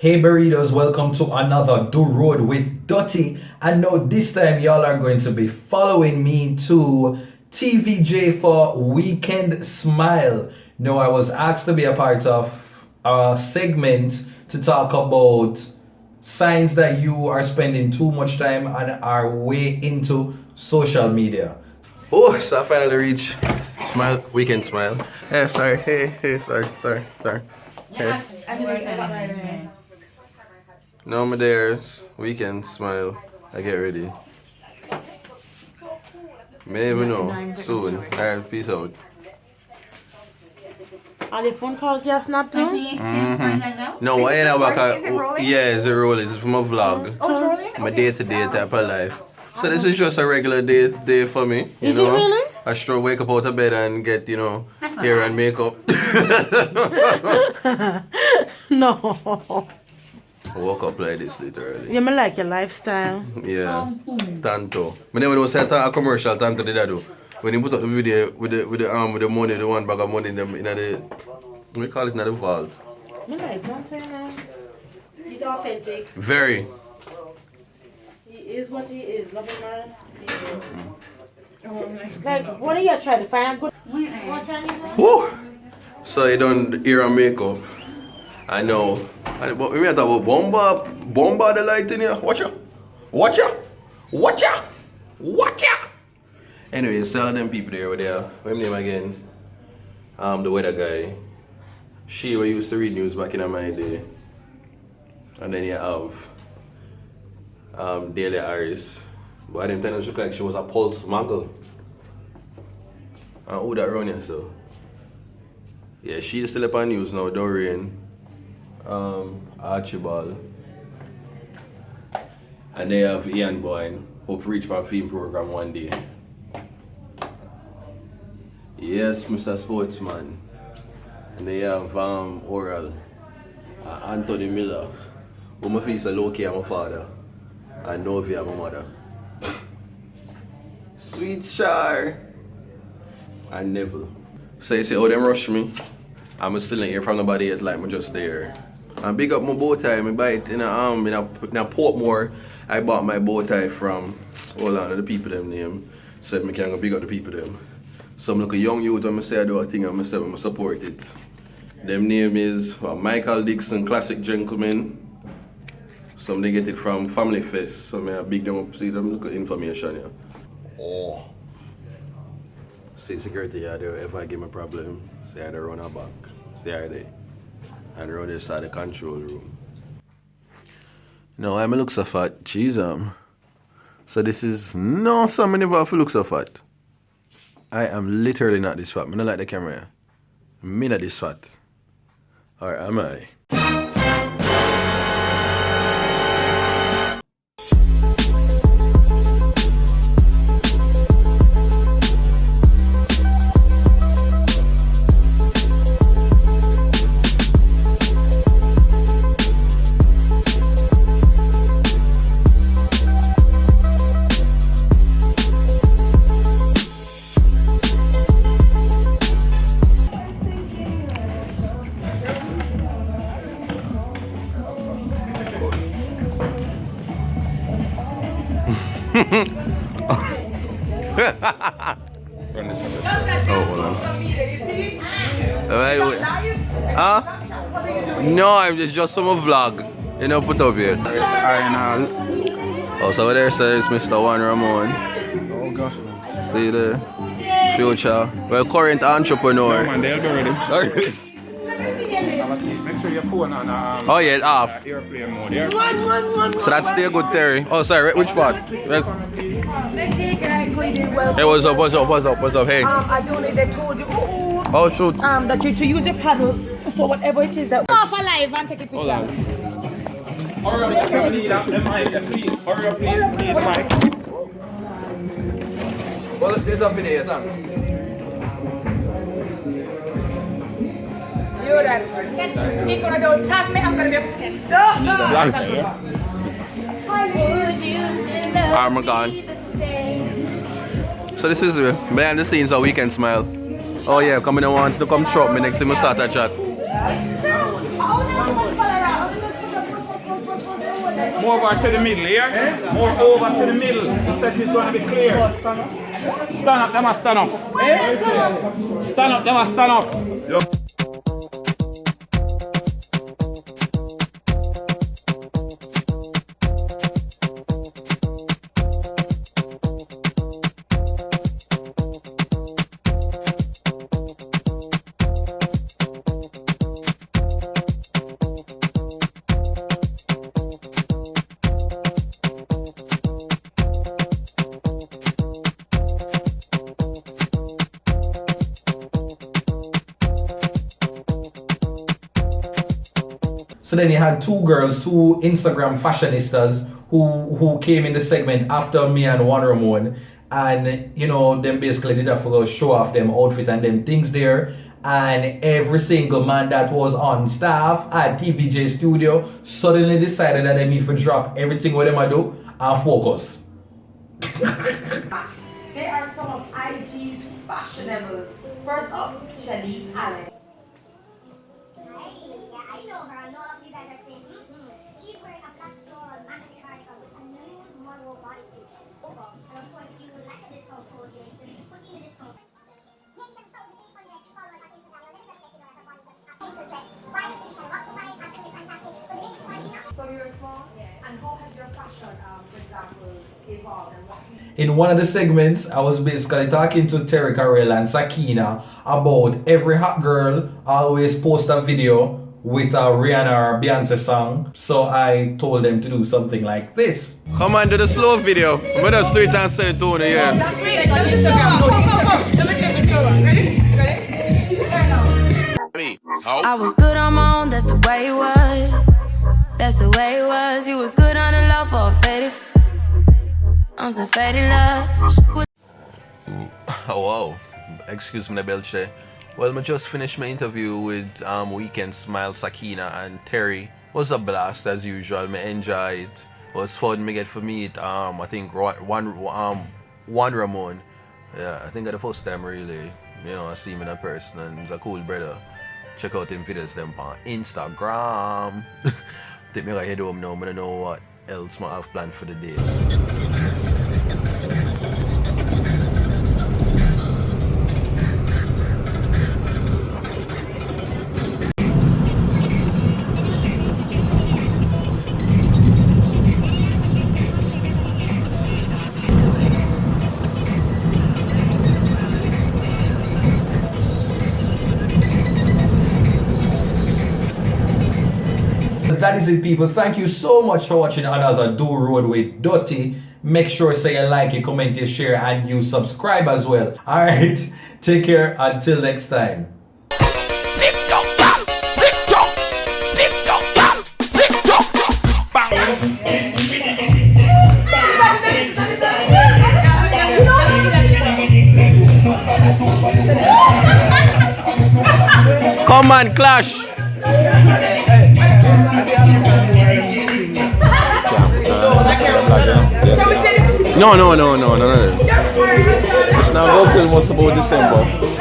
Hey burritos, welcome to another Do Road with Dutty. And now this time y'all are going to be following me to TVJ for Weekend Smile. Now I was asked to be a part of a segment to talk about signs that you are spending too much time and are way into social media. Oh, so I finally reached Weekend Smile. Hey, sorry. Hey, sorry. Hey. No, my dears, Weekend Smile. I get ready. Maybe no, soon. Alright, peace out. Are the phone calls you snap too? No, I ain't about Is it rolling? Yeah, it's rolling. It's from a vlog. Oh, it's rolling? My day-to-day type of life. So this is just a regular day for me. You Is know? it really? I sure wake up out of bed and get, hair and makeup. No. I woke up like this literally. You may like your lifestyle. Yeah. Tanto. But then when I was set a commercial, Tanto did I do. When he put up the video with the money, the one bag of money in the what do we call it, in the vault. You like Tanto, you know? He's authentic. Very. He is what he is. Love him, man. Like, what are you trying to find? Good. What trying to Woo! So you done the hair and makeup. I know. But we may talk about bomba the light in here. Watch ya. Anyway, so all of them people there were there. What's his name again? The weather guy. She used to read news back in my day. And then you have Daily Harris. But at them time she looked like she was a pulse muggle. And who that run here so? Yeah, she's still up on news now, Dorian. Archibald. And they have Ian Boyne. Hope to reach my film program one day. Yes, Mr. Sportsman. And they have Oral. Anthony Miller. Who my face is Loki and my father. And Novi and my mother. Sweet Char. And Neville. So you say, oh, them rush me. I'm still not here from nobody yet, like I'm just there. And big up my bow tie, I buy it in a Portmore. I bought my bow tie from, hold on, the people them name. Said me can go big up the people them. Some look a young youth when I say I do a thing and I say I support it. Them name is Michael Dixon, Classic Gentleman. Some they get it from Family Fest. So I big them up, see them look at information here. Oh. See security yeah, there if I give me a problem, say I run her back. See are they. And run this side of the control room. No, I look so fat. Jeez, So this is no some never have to look so fat. I am literally not this fat. I don't like the camera here. Me not this fat. Or am I? Run this episode. Oh, hold on. No, I'm just from a vlog. Put up here. Oh, so over there says Mr. Juan Ramon. Oh gosh. See the future. Well, current entrepreneur. Man, they'll be ready. Alright. Make sure your phone on Oh yeah, it's off. airplane mode. Yeah? So that's still good, Terry. Oh, sorry, which part? Hey guys, we did well. Hey, what's up? Hey. I don't know, they told you Oh, shoot. that you should use your paddle for whatever it is that. Off alive and take a picture. Hold on. Hurry up, you need the mic, please. Hurry up, please. You need the mic. Well, there's a video, thanks. You're right. If you don't tag me, I'm gonna be upset. Armagon. So this is behind the scenes of Weekend Smile. Oh yeah, coming and want to come chop me next time we start a chat. More over to the middle, here. More over to the middle. The set is going to be clear. Stand up, them a stand up. Stand up, them a stand up. So then you had two girls, two Instagram fashionistas who came in the segment after me and One Ramon, and you know, them basically did that for those show off them outfit and them things there. And every single man that was on staff at TVJ studio suddenly decided that they need to drop everything what them I do and focus. They are some of IG's fashionables. First up, Shanice Allen. So you're small, and how has your fashion, for example, evolved and what? In one of the segments, I was basically talking to Terri Karelle and Sakina about every hot girl always post a video with a Rihanna or Beyonce song. So I told them to do something like this. Come on, do the slow video. I'm gonna just do it and send it to you, yeah. I was good on my own, that's the way it was. That's the way it was. You was good on the low for a faded. On some faded love. Oh wow, excuse me, Belche. Well, I just finished my interview with Weekend Smile, Sakina and Terry. It was a blast as usual. I enjoyed it. It was fun. Me get to meet I think one Ramon. Yeah, I think at the first time really, you know, I see him in a person and he's a cool brother. Check out him videos them on Instagram. Take me right head home now. I don't know what else I have planned for the day. That is it, people. Thank you so much for watching another Do Road with Dutty. Make sure say you like, you comment, you share, and you subscribe as well. Alright, take care until next time. Come on, clash! No. It's now go film us about December.